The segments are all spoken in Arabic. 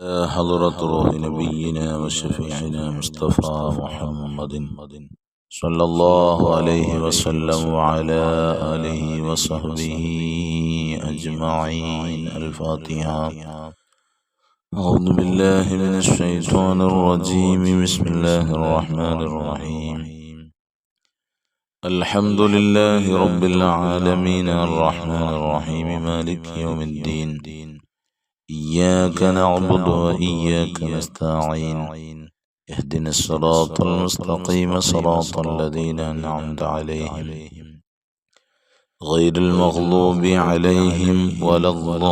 حضرة روح نبينا وشفيعنا مصطفى محمد صلى الله عليه وسلم وعلى آله وصحبه أجمعين. الفاتحة. أعوذ بالله من الشيطان الرجيم. بسم الله الرحمن الرحيم. الحمد لله رب العالمين الرحمن الرحيم مالك يوم الدين. إياك نعبد وإياك نستعين. اهدنا الصراط المستقيم صراط الذين أنعمت عليهم غير المغضوب عليهم ولا الضالين.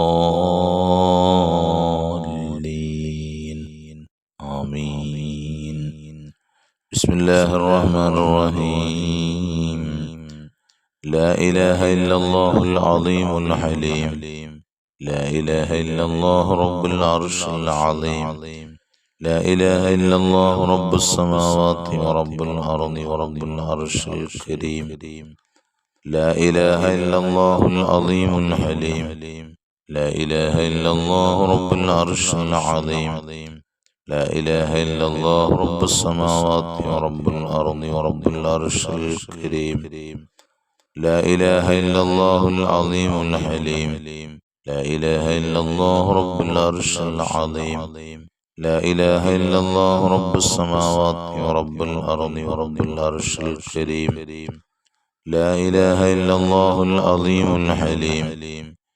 آمين. بسم الله الرحمن الرحيم. لا إله إلا الله العظيم الحليم. لا إله إلا الله رب العرش العظيم. لا إله إلا الله رب السماوات ورب الأرض ورب العرش الكريم. لا إله إلا الله العظيم الحليم. لا إله إلا الله رب العرش العظيم. لا إله إلا الله رب السماوات ورب الأرض ورب العرش الكريم. لا إله إلا الله العظيم الحليم. لا إله إلا الله رب العرش العظيم. لا إله إلا الله رب السماوات ورب الأرض ورب العرش الكريم. لا إله إلا الله العظيم الحليم.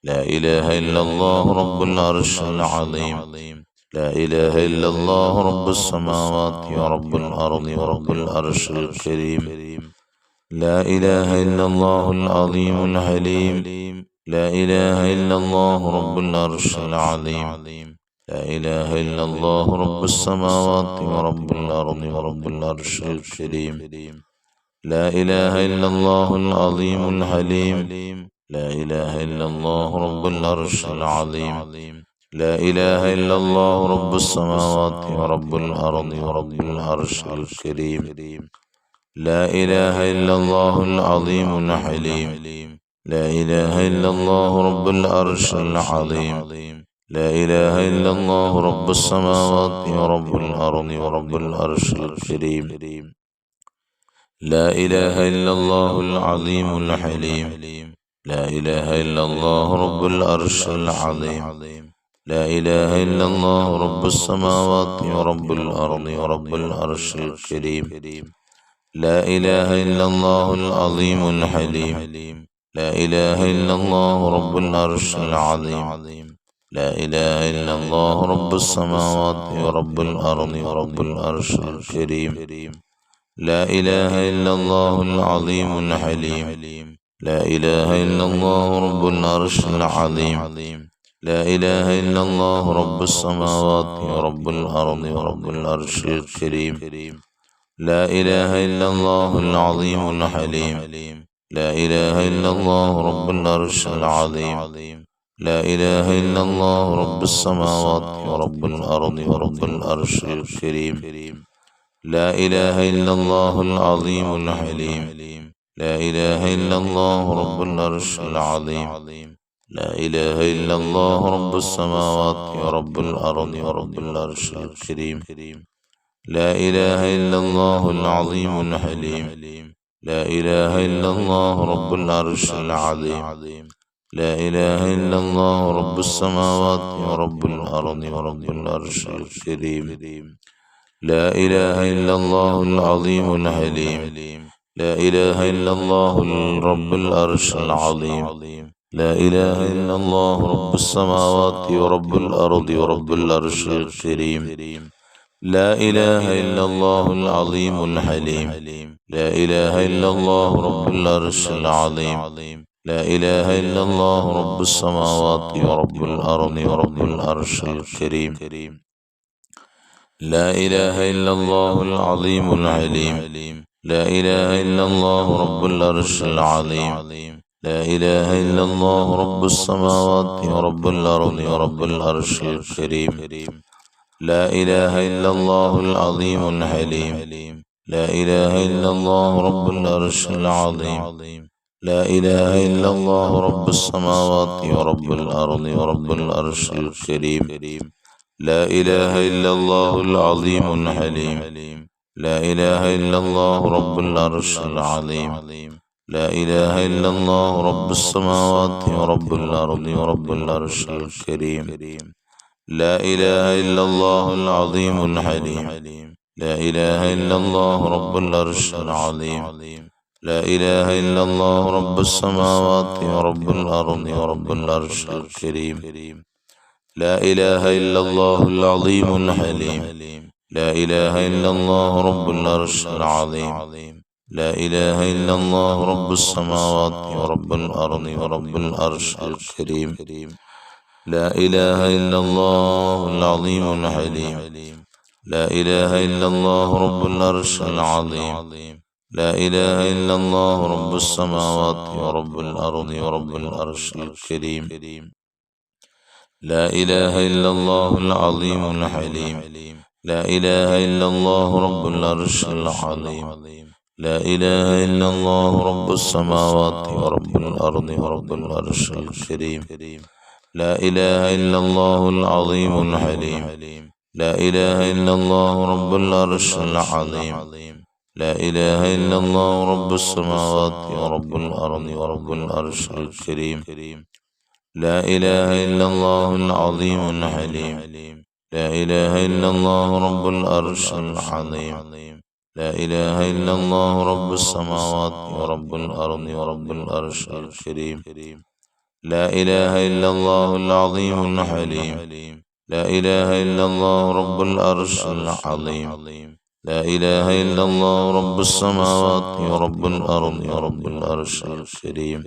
لا إله إلا الله رب العرش العظيم. لا إله إلا الله رب السماوات ورب الأرض ورب العرش الكريم. لا إله إلا الله العظيم الحليم. لا إله إلا الله رب العرش العظيم. لا إله إلا الله رب السماوات ورب الأرض ورب العرش الكريم. لا إله إلا الله العظيم الحليم. لا إله إلا الله رب العرش العظيم. لا إله إلا الله رب السماوات ورب الأرض ورب العرش الكريم. لا إله إلا الله العظيم الحليم. لا إله إلا الله رب العرش العظيم. لا إله إلا الله رب السماوات ورب الأرض ورب العرش الكريم. لا إله إلا الله العظيم الحليم. لا إله إلا الله رب العرش العظيم. لا إله إلا الله رب السماوات ورب الأرض ورب العرش الكريم. لا إله إلا الله العظيم الحليم. لا إله إلا الله رب العرش العظيم. لا إله إلا الله رب السماوات ورب الأرض ورب العرش الكريم. لا إله إلا الله العظيم الحليم. لا إله إلا الله رب العرش العظيم. لا إله إلا الله رب السماوات ورب الأرض ورب العرش الكريم. لا إله إلا الله العظيم الحليم. لا إله إلا الله رب العرش العظيم. لا إله إلا الله رب السماوات ورب الأرض ورب العرش الكريم. لا إله إلا الله العظيم الحليم. لا إله إلا الله رب العرش العظيم. لا إله إلا الله رب السماوات ورب الأرض ورب العرش الكريم. لا إله إلا الله العظيم الحليم. لا إله إلا الله رب العرش العظيم. لا إله إلا الله رب السماوات ورب الأرض ورب العرش الكريم. لا إله إلا الله العظيم الحليم. لا إله إلا الله رب العرش العظيم. لا إله إلا الله رب السماوات ورب الأرض ورب العرش الكريم. لا إله إلا الله العظيم الحليم. لا إله إلا الله رب العرش العظيم. لا إله إلا الله رب السماوات ورب الأرض ورب العرش الكريم. لا إله إلا الله العظيم الحليم. لا إله إلا الله رب العرش العظيم. لا إله إلا الله رب السماوات ورب الأرض ورب العرش الكريم. لا إله إلا الله العظيم الحليم. لا إله إلا الله رب العرش العظيم. لا إله إلا الله رب السماوات ورب الأرض ورب العرش الكريم. لا إله إلا الله العظيم الحليم لا إله إلا الله رب العرش العظيم لا إله إلا الله رب السماوات ورب الأرض ورب العرش الكريم لا إله إلا الله العظيم الحليم لا إله إلا الله رب العرش العظيم لا إله إلا الله رب السماوات ورب الأرض ورب العرش الكريم لا إله إلا الله العظيم الحليم لا إله إلا الله رب العرش العظيم لا إله إلا الله رب السماوات ورب الأرض ورب العرش الكريم لا إله إلا الله العظيم الحليم لا إله إلا الله رب العرش العظيم لا إله إلا الله رب السماوات ورب الأرض ورب العرش الكريم لا إله إلا الله العظيم الحليم لا إله إلا الله رب العرش العظيم لا إله إلا الله رب السماوات ورب الأرض ورب العرش الكريم لا إله إلا الله العظيم الحليم لا إله إلا الله رب العرش العظيم لا إله إلا الله رب السماوات ورب الأرض ورب العرش الكريم لا إله إلا الله العظيم الحليم لا إله إلا الله رب العرش العظيم لا إله إلا الله رب السماوات ورب الأرض ورب العرش الكريم لا إله إلا الله العظيم الحليم لا إله إلا الله رب العرش العظيم لا إله إلا الله رب السماوات ورب الأرض ورب العرش الكريم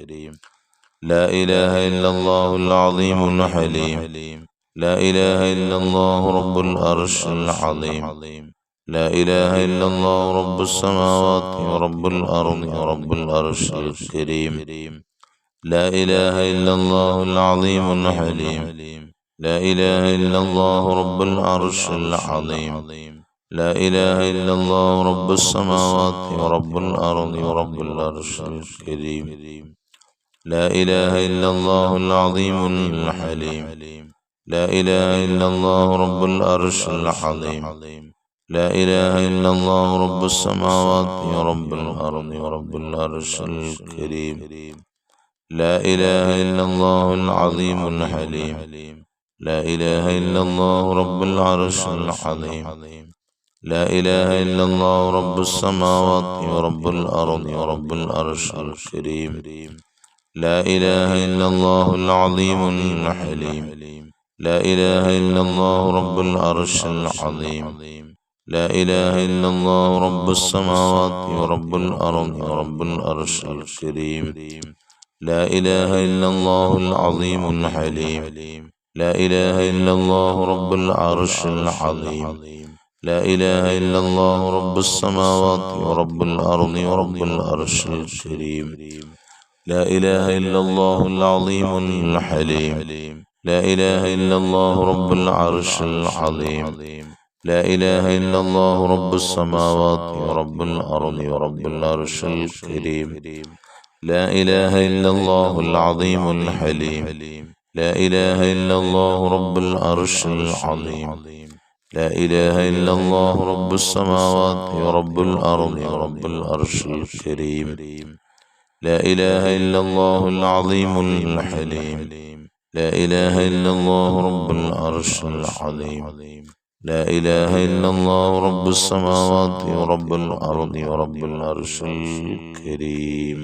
لا إله إلا الله العظيم الحليم لا إله إلا الله رب العرش العظيم لا إله إلا الله رب السماوات ورب الأرض ورب العرش الكريم لا إله إلا الله العظيم الحليم لا إله إلا الله رب العرش العظيم لا إله إلا الله رب السماوات ورب الأرض ورب العرش الكريم لا إله إلا الله العظيم الحليم لا إله إلا الله رب العرش العظيم لا إله إلا الله رب السماوات ورب الأرض ورب العرش الكريم لا إله إلا الله العظيم الحليم لا إله إلا الله رب العرش العظيم لا إله إلا الله رب السماوات ورب الأرض ورب العرش الكريم لا إله إلا الله العظيم الحليم لا إله إلا الله رب العرش العظيم لا إله إلا الله رب السماوات ورب الأرض ورب العرش الكريم لا إله إلا الله العظيم الحليم لا إله إلا الله رب العرش العظيم لا إله إلا الله رب السماوات ورب الأرض ورب العرش الكريم لا إله إلا الله العظيم الحليم لا إله إلا الله رب العرش العظيم لا إله إلا الله رب السماوات ورب الأرض ورب العرش الكريم لا إله إلا الله العظيم الحليم لا إله إلا الله رب العرش العظيم لا إله إلا الله رب السماوات ورب الأرض ورب العرش الكريم لا إله إلا الله العظيم الحليم لا إله إلا الله رب العرش العظيم لا إله إلا الله رب السماوات ورب الأرض ورب العرش الكريم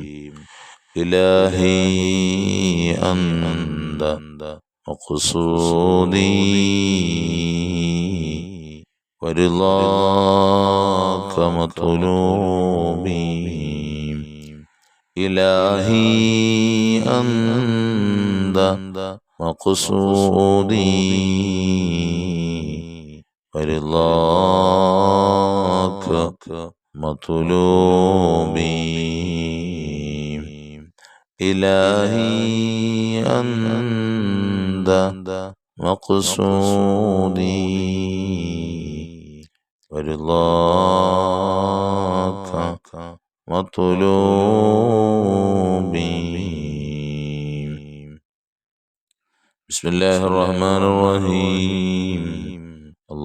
إلهي أنت مقصودي ورضاك مطلوبي إلهي أنت مقصودي ورضاك مطلوبي إلهي أنت مقصودي ورضاك مطلوبي. بسم الله الرحمن الرحيم.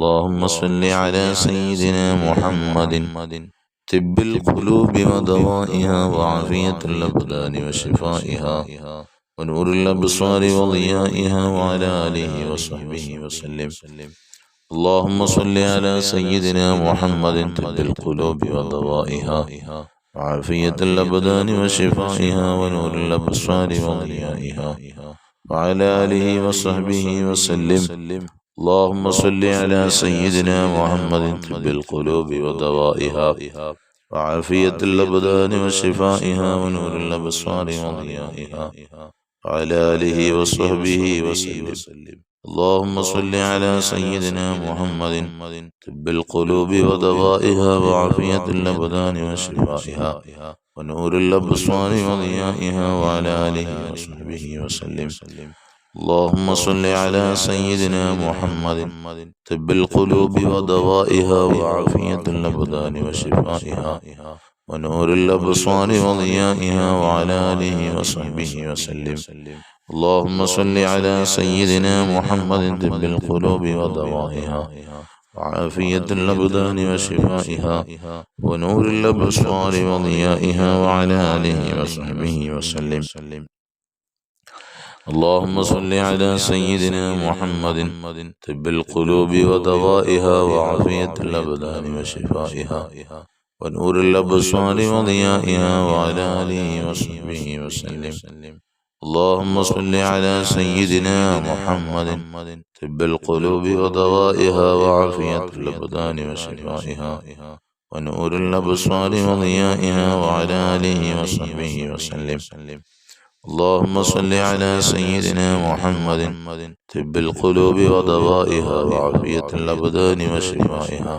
اللهم صل على سيدنا محمد طب القلوب ودوائها وعافية الأبدان وشفائها ونور الأبصار وضيائها وعلى آله وصحبه وسلم. اللهم صل على سيدنا محمد طب القلوب ودوائها وعافية الأبدان وشفائها ونور الأبصار وضيائها وعلى آله وصحبه وسلم. اللهم صل على سيدنا محمد طب القلوب ودوائها وعافية الأبدان وشفائها ونور الأبصار وضيائها وعلى آله وصحبه وسلم. اللهم صل على سيدنا محمد طب القلوب ودوائها وعافية الأبدان وشفائها ونور الأبصار وضيائها وعلى آله وصحبه وسلم. اللهم صل على سيدنا محمد طب القلوب ودوائها وعافية الأبدان وشفائها ونور الأبصار وضيائها وعلى آله وصحبه وسلم. اللهم صل على سيدنا محمد طب القلوب ودوائها وعافية الأبدان وشفائها ونور الأبصار وضيائها وعلى آله وصحبه وسلم. اللهم صل على سيدنا محمد طب القلوب ودوائها وعافية الأبدان وشفائها ونور الأبصار وضيائها وعلى آله وصحبه وسلم. اللهم صل على سيدنا محمد طب القلوب ودوائها وعافية الأبدان وشفائها ونور الأبصار وضيائها وعلى آله وصحبه وسلم. اللهم صل على سيدنا محمد طب القلوب ودوائها وعافية الأبدان وشفائها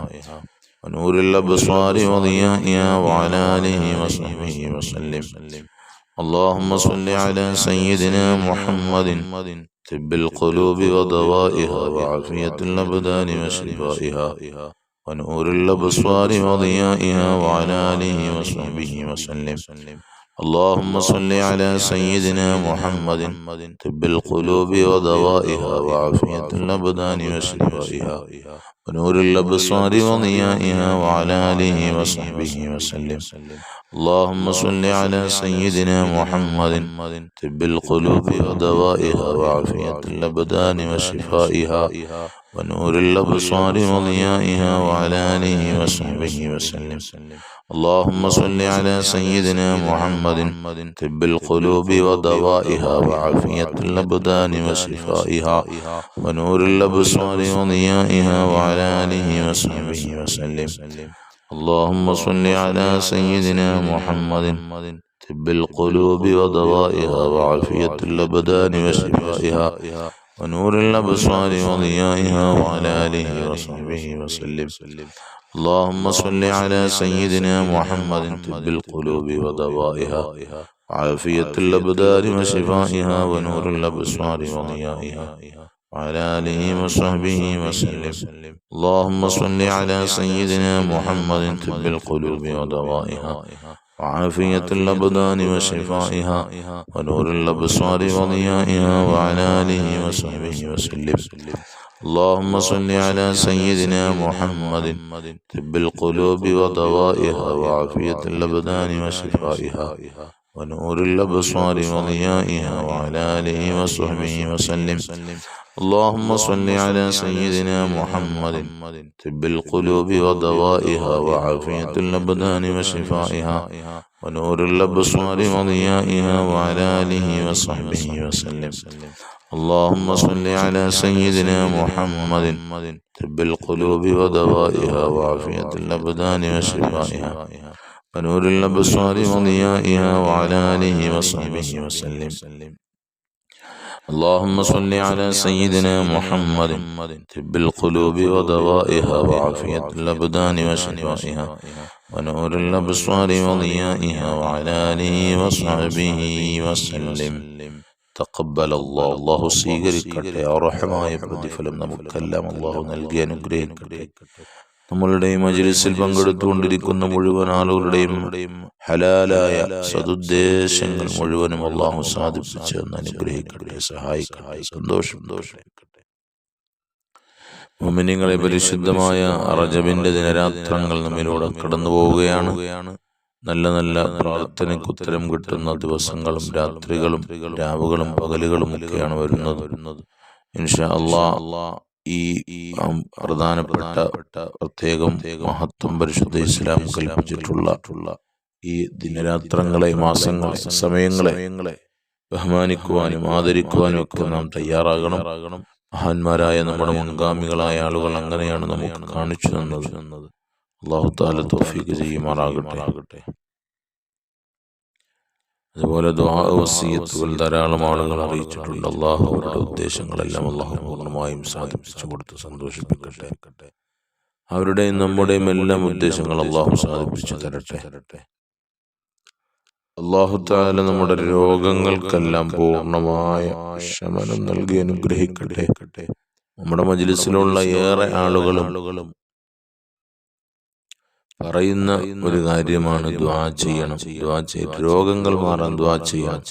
ونور الأبصار وضيائها وعلى آله وصحبه وسلم. اللهم صل على سيدنا محمد طب القلوب ودوائها وعافية الأبدان وشفائها ونور الأبصار وضيائها وعلى آله وصحبه وسلم. اللهم صل على سيدنا محمد طب القلوب ودوائها وعافية الأبدان وشفائها ونور الأبصار وضيائها وعلى آله وصحبه وسلم. اللهم صل على سيدنا محمد طب القلوب ودوائها وعافية الأبدان وشفائها ونور الأبصار وضيائها وعلى آله وصحبه وسلم. اللهم صل على سيدنا محمد طب القلوب ودوائها وعافية الأبدان وشفائها ونور الأبصار وضيائها وعلى آله وصحبه وسلم. اللهم صل على سيدنا محمد طب القلوب ودوائها وعافية الأبدان وشفائها ونور الأبصار وضيائها وعلى آله وصحبه وسلم. اللهم صل على سيدنا محمد طب القلوب ودوائها وعافية الأبدان وشفائها ونور الأبصار وضيائها وعلى آله وصحبه وسلم. اللهم صل على سيدنا محمد طب القلوب ودوائها وعافية الأبدان وشفائها ونور الأبصار وضيائها وعلى آله وصحبه وسلم. اللهم صل على سيدنا محمد طب القلوب ودوائها وعافية الأبدان وشفائها ونور الأبصار وضيائها وعلى آله وصحبه وسلم. اللهم صل على سيدنا محمد طب القلوب ودوائها وعافية الأبدان وشفائها ونور الأبصار وضيائها وعلى آله وصحبه وسلم. اللهم صل على سيدنا محمد طب القلوب ودوائها وعافية الأبدان وشفائها ونور الأبصار وضيائها وعلى آله وصحبه وسلم. اللهم صل على سيدنا محمد طب القلوب ودوائها وعافية الأبدان وشفائها ونور الأبصار وضيائها وعلى آله وصحبه وسلم. تقبل الله. അല്ലാഹു സ്വീകരിക്കട്ടെ. അർഹമായ പ്രതിഫലം നമുക്കെല്ലാം അല്ലാഹു നൽകി അനുഗ്രഹിക്കട്ടെ. നമ്മളുടെ മജ്‌ലിസിൽ പങ്കെടുത്തുകൊണ്ടിരിക്കുന്ന മുഴുവൻ ആളുകളുടെയും ഹലാലായ സദുദ്ദേശങ്ങൾ മുഴുവനും അല്ലാഹു സാധിപ്പിച്ച് അനുഗ്രഹിക്കട്ടെ, സഹായിക്കട്ടെ, സന്തോഷം. മുഅ്മിനീങ്ങളെ, പരിശുദ്ധമായ റജബിന്റെ ദിനരാത്രങ്ങൾ നമ്മിലൂടെ കടന്നു പോവുകയാണ്. നല്ല നല്ല പ്രാർത്ഥനയ്ക്ക് ഉത്തരം കിട്ടുന്ന ദിവസങ്ങളും രാത്രികളും രാവുകളും പകലുകളും ഒക്കെയാണ് വരുന്നത്. ഇൻഷാ അല്ലാഹ് ഈ പ്രധാനപ്പെട്ട പ്രത്യേകം മഹത്വം പരിശുദ്ധ ഇസ്ലാം കൽപ്പിച്ചിട്ടുള്ള ഈ ദിനരാത്രങ്ങളെ, മാസങ്ങളെ, സമയങ്ങളെ ബഹുമാനിക്കുവാനും ആദരിക്കുവാനും ഒക്കെ നാം തയ്യാറാകണം. മഹാന്മാരായ നമ്മുടെ മുൻഗാമികളായ ആളുകൾ അങ്ങനെയാണ് നമുക്ക് കാണിച്ചു തന്നത്. അല്ലാഹു തആല തൗഫീഖ് ചെയ്യുമാറാകട്ടെ. അതുപോലെ ദുആ വസിയത്തുകൾ ധാരാളം ആളുകൾ അറിയിച്ചിട്ടുണ്ട്. അല്ലാഹു അവരുടെ ഉദ്ദേശങ്ങളെല്ലാം അല്ലാഹു പൂർണ്ണമായും സാധിപ്പിച്ചു കൊടുത്ത് സന്തോഷിപ്പിക്കട്ടെ. അവരുടെയും നമ്മുടെയും എല്ലാം ഉദ്ദേശങ്ങൾ അല്ലാഹു സാധിപ്പിച്ചു തരട്ടെ. അല്ലാഹു തആല നമ്മുടെ രോഗങ്ങൾക്കെല്ലാം പൂർണ്ണമായ ശമനം നൽകി അനുഗ്രഹിക്കട്ടെ. നമ്മുടെ മജ്ലിസിലുള്ള ഏറെ ആളുകളും പറയുന്ന ഒരു കാര്യമാണ് ദുആ ചെയ്യണം. രോഗങ്ങൾ മാറാൻ ദുആ ചെയ്യണം.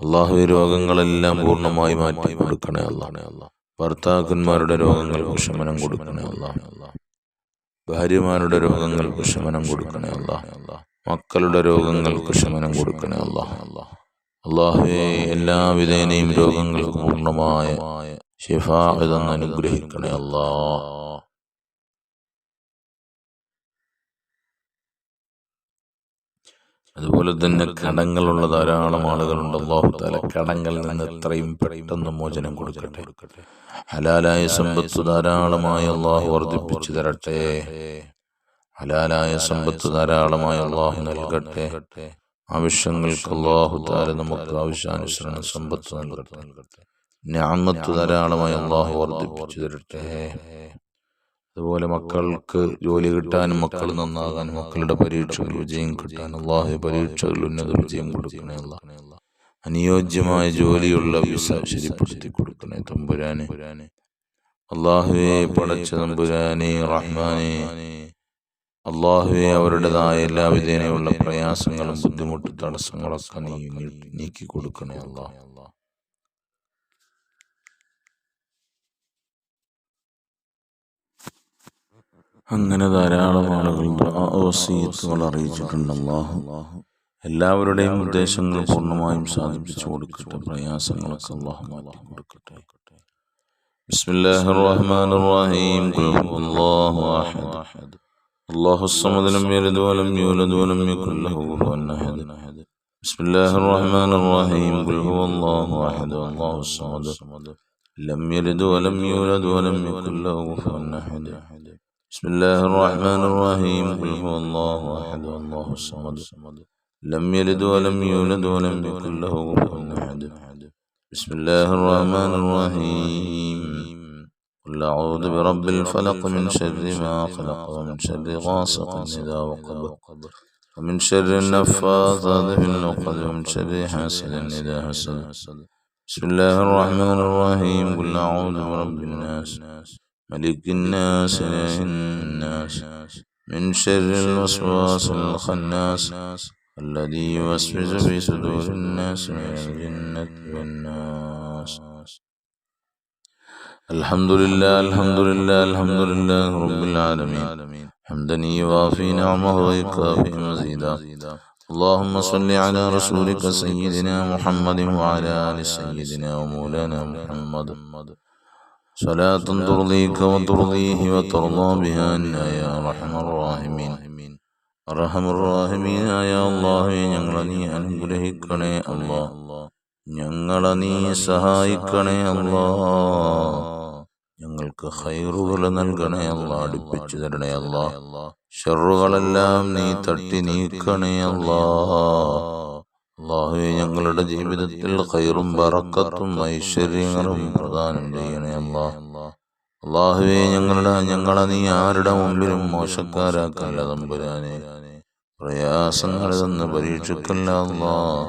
അല്ലാഹുവേ, രോഗങ്ങളെല്ലാം പൂർണ്ണമായി മാറ്റി കൊടുക്കണേ അല്ലാഹ്. ഭർത്താക്കന്മാരുടെ രോഗങ്ങൾക്ക് ശമനം കൊടുക്കണേ അല്ലാഹ്. ഭാര്യമാരുടെ രോഗങ്ങൾക്ക് ശമനം കൊടുക്കണേ അല്ലാഹ്. മക്കളുടെ രോഗങ്ങൾക്ക് ശമനം കൊടുക്കണേ അല്ലാഹ്. അല്ലാഹുവേ, എല്ലാവിധേനയും രോഗങ്ങൾക്ക് പൂർണ്ണമായ ശിഫാ തന്ന് അനുഗ്രഹിക്കണേ അല്ലാഹ്. അതുപോലെ തന്നെ കടങ്ങളുള്ള ധാരാളം ആളുകളുണ്ട്. അല്ലാഹു തആല കടങ്ങളിൽ നിന്ന് എത്രയും പെട്ടെന്ന് മോചനം കൊടുക്കട്ടെ. ഹലാലായ സമ്പത്ത് ധാരാളമായി അല്ലാഹു വർദ്ധിപ്പിച്ചു തരട്ടെ. ഹലാലായ സമ്പത്ത് ധാരാളമായി അല്ലാഹു നൽകട്ടെ. ആവശ്യങ്ങൾക്ക് അല്ലാഹു തആല നമുക്ക് ആവശ്യാനുസരണം സമ്പത്ത് നൽകട്ടെ. നിഅമത്ത് ധാരാളമായി അല്ലാഹു വർദ്ധിപ്പിച്ചു തരട്ടെ. അതുപോലെ മക്കൾക്ക് ജോലി കിട്ടാനും, മക്കൾ നന്നാകാനും, മക്കളുടെ പരീക്ഷകൾ വിജയം കിട്ടാനും അല്ലാഹു പരീക്ഷകൾ ഉന്നത വിജയം കൊടുക്കണേ അല്ലാഹ്. അനുയോജ്യമായ ജോലിയുള്ള വിസ ശരിപ്പെടുത്തി കൊടുക്കണേ തമ്പുരാനെ. അല്ലാഹുവേ, പടച്ച തമ്പുരാനെ, റഹ്മാനെ, അല്ലാഹുവേ, അവരുടേതായ എല്ലാവിധേനയുള്ള പ്രയാസങ്ങളും ബുദ്ധിമുട്ട് തടസ്സങ്ങളൊക്കെ നീ നീക്കി കൊടുക്കണേ അല്ലാഹ്. അങ്ങനെ ധാരാളം ആളുകൾ വസിയത്തുകൾ അറിയിച്ചിട്ടുണ്ട്. അല്ലാഹു എല്ലാവരുടെയും ഉദ്ദേശങ്ങൾ പൂർണ്ണമായും സാധിപ്പിച്ചു കൊടുക്കട്ടെ. പ്രയാസങ്ങളൊക്കെ അല്ലാഹു മാറ്റി കൊടുക്കട്ടെ. ബിസ്മില്ലാഹിർ റഹ്മാനിർ റഹീം. ഖുൽ ഹുവല്ലാഹു അഹദ് അല്ലാഹുസ് സമദ് ലം യലിദ് വലം യൂലദ് വലം യകുൽ ലഹു കുഫുവൻ അഹദ്. ബിസ്മില്ലാഹിർ റഹ്മാനിർ റഹീം. ഖുൽ ഹുവല്ലാഹു അഹദ് അല്ലാഹുസ് സമദ് ലം യലിദ് വലം യൂലദ് വലം യകുൽ ലഹു കുഫുവൻ അഹദ്. بسم الله الرحمن الرحيم. قل هو الله أحد الله الصمد لم يلد ولم يولد ولم يكن له كفوا أحد. بسم الله الرحمن الرحيم. قل أعوذ برب الفلق من شر ما خلق ومن شر غاسق إذا وقب ومن شر النفاثات في العقد ومن شر حاسد إذا حسد. بسم الله الرحمن الرحيم. قل أعوذ برب الناس ملك الناس إله الناس من شر الوسواس الخناس الذي يوسوس في صدور الناس من الجنة والناس. الحمد لله الحمد لله الحمد لله رب العالمين حمدا يوافي نعمه ويكافئ مزيدا. اللهم صل على رسولك سيدنا محمد وعلى آل سيدنا ومولانا محمد صلاة ترضيك وترضيه وترضى بها عنا يا أرحم الراحمين. أرحم الراحمين يا الله. ഞങ്ങളെ നീ അനുഗ്രഹിക്കണേ അല്ലാഹ്. ഞങ്ങളെ നീ സഹായിക്കണേ അല്ലാഹ്. ഞങ്ങൾക്ക് ഖൈറുകൾ നൽകണേ അല്ലാഹ്. അടുപ്പിച്ചു തരണേ അല്ലാഹ്. ശർറുകളെല്ലാം നീ തട്ടി നീക്കണേ അല്ലാഹ്. അല്ലാഹുവേ, ഞങ്ങളുടെ ജീവിതത്തിൽ ഖൈറും ബറക്കത്തും ഐശ്വര്യങ്ങളും പ്രദാനം ചെയ്യണേ അല്ലാഹ്. അല്ലാഹുവേ, ഞങ്ങളെ നീ ആരുടെ മുമ്പിലും മോശക്കാരാക്കല്ല തമ്പുരാനെ. പ്രയാസങ്ങൾ തന്ന് പരീക്ഷിക്കല്ല അല്ലാഹ്.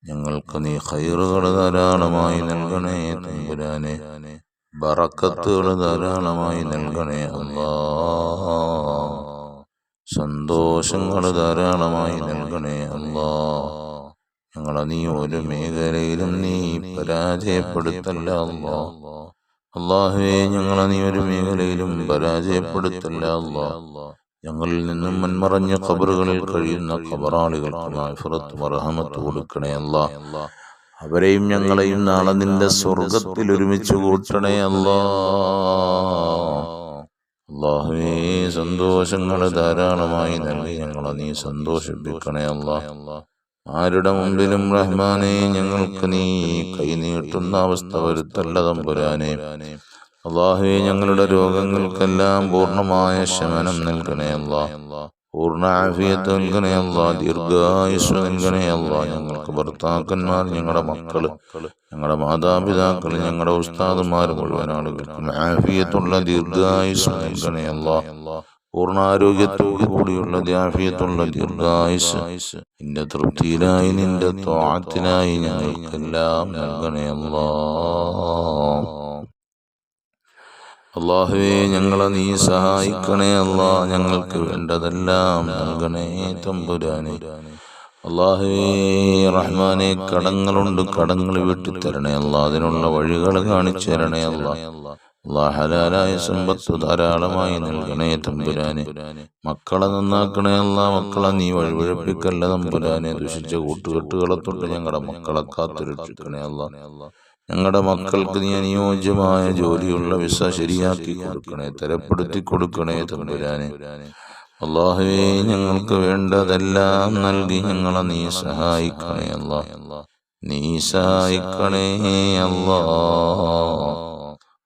ഞങ്ങൾക്ക് നീ ഖൈറുകൾ ധാരാളമായി നൽകണേ തമ്പുരാനെ. ബറക്കത്തുകൾ ധാരാളമായി നൽകണേ അല്ലാഹ്. സന്തോഷങ്ങൾ ധാരാളമായി നൽകണേ അല്ലാഹ്. ഞങ്ങളെ നീ ഒരു മേഖലയിലും നീ പരാജയപ്പെടുത്തല്ല അല്ലാഹ്. അല്ലാഹുവേ ഞങ്ങളെ നീ ഒരു മേഖലയിലും പരാജയപ്പെടുത്തല്ല അല്ലാ. ഞങ്ങളിൽ നിന്നും മൺമറഞ്ഞ ഖബറുകളിൽ കഴിയുന്ന ഖബറാളികൾക്ക് മഗ്ഫിറത്ത് റഹ്മത്ത് കൊടുക്കണേ അല്ലാ. അവരെയും ഞങ്ങളെയും നാളെ നിന്റെ സ്വർഗത്തിൽ ഒരുമിച്ച് കൂട്ടണേ അല്ലാ. അല്ലാഹുവേ സന്തോഷങ്ങൾ ധാരാളമായി നൽകി ഞങ്ങളെ നീ സന്തോഷിപ്പിക്കണേ അല്ലാ. ആരുടെ മുമ്പിലും റഹ്മാനെ ഞങ്ങൾക്ക് നീ കൈനീട്ടുന്ന അവസ്ഥ വരുത്തല്ല തമ്പുരാനെ. അല്ലാഹുവേ ഞങ്ങളുടെ രോഗങ്ങൾക്കെല്ലാം പൂർണ്ണമായ ശമനം നൽകണേ അല്ലാ. പൂർണ്ണ ആഫിയത്ത് നൽകണേ അല്ലാ. ദീർഘായുസ്സ് നൽകണേ അല്ലാ. ഞങ്ങൾക്ക് ഭർത്താക്കന്മാർ, ഞങ്ങളുടെ മക്കള്, ഞങ്ങളുടെ മാതാപിതാക്കൾ, ഞങ്ങളുടെ ഉസ്താദുമാർ മുഴുവൻ ആളുകൾക്കും ആഫിയത്തുള്ള ദീർഘായുസ്സ് നൽകണേ അല്ലാ. പൂർണ്ണാരോഗ്യത്തോടു കൂടിയുള്ള ആഫിയത്തുള്ള ദീർഘായുസ്സ് നിന്റെ തൃപ്തിയിലായി നിന്റെ ത്വാഅത്തിനായി ഞങ്ങൾക്കെല്ലാം നൽകണേ അല്ലാ. അല്ലാഹുവേ ഞങ്ങളെ നീ സഹായിക്കണേ അല്ലാ. ഞങ്ങൾക്ക് വേണ്ടതെല്ലാം നൽകണേ തമ്പുരാനെ. അല്ലാഹുവേ റഹ്മാനെ കടങ്ങളുണ്ട്, കടങ്ങൾ വീട്ടിത്തരണേ അല്ലാ. അതിനുള്ള വഴികൾ കാണിച്ചു തരണേ അല്ലാ. ഹലാലായ സമ്പത്ത് ധാരാളമായി നൽകണേ തമ്പുരാനെ. മക്കളെ നന്നാക്കണേ അല്ലാ. മക്കളെ നീ വഴിപിഴപ്പിക്കല്ല തമ്പുരാനെ. ദുഷിച്ച കൂട്ടുകെട്ടുകളെ തൊട്ട് ഞങ്ങളുടെ മക്കളെ കാത്തുരക്ഷിക്കണേ അല്ലാ. ഞങ്ങളുടെ മക്കൾക്ക് നീ അനുയോജ്യമായ ജോലിയുള്ള വിസ ശരിയാക്കി കൊടുക്കണേ, തരപ്പെടുത്തി കൊടുക്കണേ തമ്പുരാനെ. അല്ലാഹുവേ ഞങ്ങൾക്ക് വേണ്ടതെല്ലാം നൽകി ഞങ്ങളെ നീ സഹായിക്കണേ അല്ലാ. നീ സഹായിക്കണേ അല്ലാ.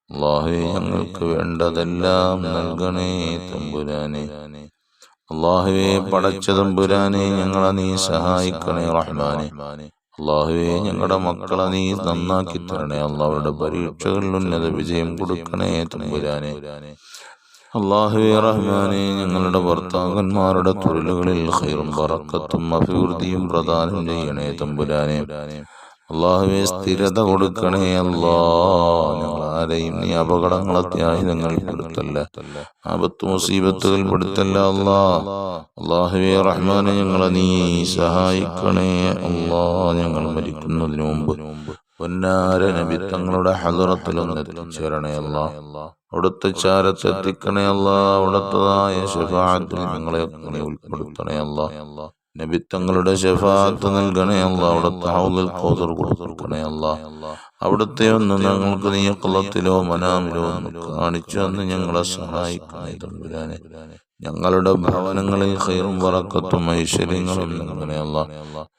അല്ലാഹുവേ ഞങ്ങൾക്ക് വേണ്ടതെല്ലാം നൽകണേ തമ്പുരാനെ. അല്ലാഹുവേ പടച്ച തമ്പുരാനെ ഞങ്ങളെ നീ സഹായിക്കണേ റഹ്മാനെ. അല്ലാഹുവേ ഞങ്ങളുടെ മക്കളെ നീ നന്നാക്കി തരണേ അല്ലാ. അവരുടെ പരീക്ഷകളിൽ ഉന്നത വിജയം കൊടുക്കണേ തമ്പുരാനെ. അല്ലാഹുവേ റഹ്മാനെ ഞങ്ങളുടെ ഭർത്താക്കന്മാരുടെ തൊഴിലുകളിൽ ഖൈറും ബറക്കത്തും അഭിവൃദ്ധിയും പ്രദാനം ചെയ്യണേ തമ്പുരാനെ. അല്ലാഹുവേ സ്ഥിരത കൊടുക്കണേ അല്ലാ. ഞങ്ങളാരെയും നീ അപകടങ്ങൾ അത്യാഹിതങ്ങൾ പെടുത്തല്ല, ആപത്ത് മുസീബത്തുകൾ പെടുത്തല്ല അല്ലാ. അല്ലാഹുവേ റഹ്മാനെ ഞങ്ങളെ നീ സഹായിക്കണേ അല്ലാ. ഞങ്ങൾ മരിക്കുന്നതിന് മുമ്പ് പൊന്നാര നബി തങ്ങളുടെ ഹദറത്തിലൊന്ന് എത്തിച്ചേരണേ അല്ലാ. അവിടുത്തെ ചാരത്തെത്തിക്കണേ അല്ലാ. അവിടുത്തതായ ശഫാഅത്തിൽ ഞങ്ങളെ നീ ഉൾപ്പെടുത്തണേ അല്ലാ. നബി തങ്ങളുടെ ശഫാഅത്ത് നൽകണേ അല്ലാ. അവിടുത്തെ ഹൗദുൽ കൗസർ കൊടുക്കണേ അല്ലാ. അവിടുത്തെ ഒന്ന് ഞങ്ങൾക്ക് നീ ഖലത്തിലോ മനാമിലോ ഒന്ന് കാണിച്ചു തന്ന് ഞങ്ങളെ സഹായിക്കണേ തമ്പുരാനെ. ഞങ്ങളുടെ ഭവനങ്ങളിൽ ഖൈറും ബറക്കത്തും ഐശ്വര്യങ്ങളും നൽകണേ അല്ലാ.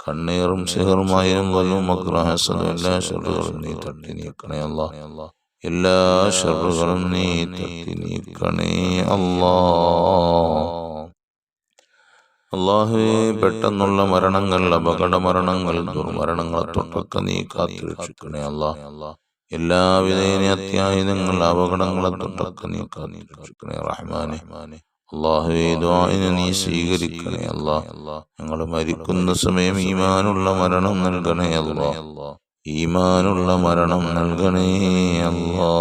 കണ്ണീറും സിഹറുമായും വലും മക്രഹസദും എല്ലാ ഷർറുകളും നീ തട്ടി നീക്കണേ അല്ലാ. എല്ലാ ഷർറുകളും നീ തട്ടി നീക്കണേ അല്ലാ. അല്ലാഹുവേ പെട്ടെന്നുള്ള മരണങ്ങൾ, അപകട മരണങ്ങൾ, ദുർമരണങ്ങളെ തൊട്ടൊക്കെ നീ കാത്തുരക്ഷിക്കണേ അല്ലാ. എല്ലാവിധ അത്യാഹിതങ്ങൾ, അപകടങ്ങളെ തൊട്ടൊക്കെ നീ കാത്തുരക്ഷിക്കണേ റഹ്മാനെ. അല്ലാഹുവേ ദുആഇനെ നീ സ്വീകരിക്കണേ അല്ലാ. ഞങ്ങൾ മരിക്കുന്ന സമയം ഈമാനുള്ള മരണം നൽകണേ അല്ലാ. ഈമാനുള്ള മരണം നൽകണേ അല്ലാ.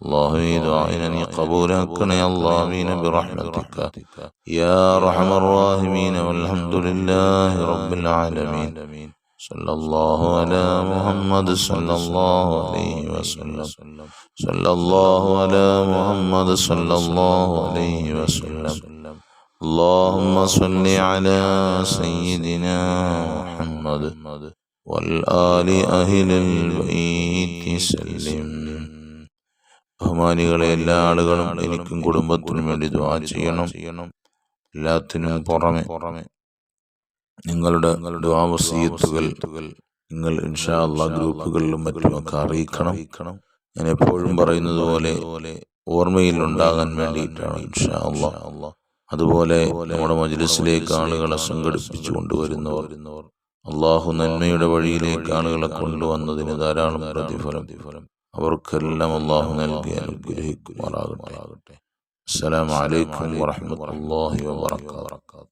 അല്ലാഹുവേ ദുആഇനെ നീ ഖബൂലാക്കണേ അല്ലാ. ആമീൻ ബിറഹ്മതിക യാ അർഹമർ റഹീമീൻ. വൽഹംദുലില്ലാഹി റബ്ബിൽ ആലമീൻ. സല്ലല്ലാഹു അലാ മുഹമ്മദ് സല്ലല്ലാഹു അലൈഹി വസല്ലം. സല്ലല്ലാഹു അലാ മുഹമ്മദ് സല്ലല്ലാഹു അലൈഹി വസല്ലം. اللهم صل على سيدنا محمد والآل أهل البيت سلم. ബഹുമാനികളെ എല്ലാ ആളുകളും എനിക്കും കുടുംബത്തിനും വേണ്ടി ദുആ ചെയ്യണം. എല്ലാത്തിനും പുറമെ നിങ്ങളുടെ ദുആ വസിയത്തുകൾ നിങ്ങൾ ഇൻഷാ അല്ലാഹ് ഗ്രൂപ്പുകളിലും മറ്റുമൊക്കെ അറിയിക്കണം. ഞാൻ എപ്പോഴും പറയുന്നത് പോലെ ഓർമ്മയിൽ ഉണ്ടാകാൻ വേണ്ടിയിട്ടാണ് ഇൻഷാ അല്ലാഹ്. അതുപോലെ നമ്മുടെ മജ്ലിസിലേക്ക് ആളുകളെ സംഘടിപ്പിച്ചു കൊണ്ടുവരുന്നവർ, അല്ലാഹു നന്മയുടെ വഴിയിലേക്ക് ആളുകളെ കൊണ്ടുവന്നതിന് ധാരാളം പ്രതിഫലം അവർക്കെല്ലാം അല്ലാഹു നൽകി അനുഗ്രഹിക്കുമാറാകട്ടെ. അസ്സലാമു അലൈക്കും വറഹ്മത്തുള്ളാഹി വബറകാതുഹു.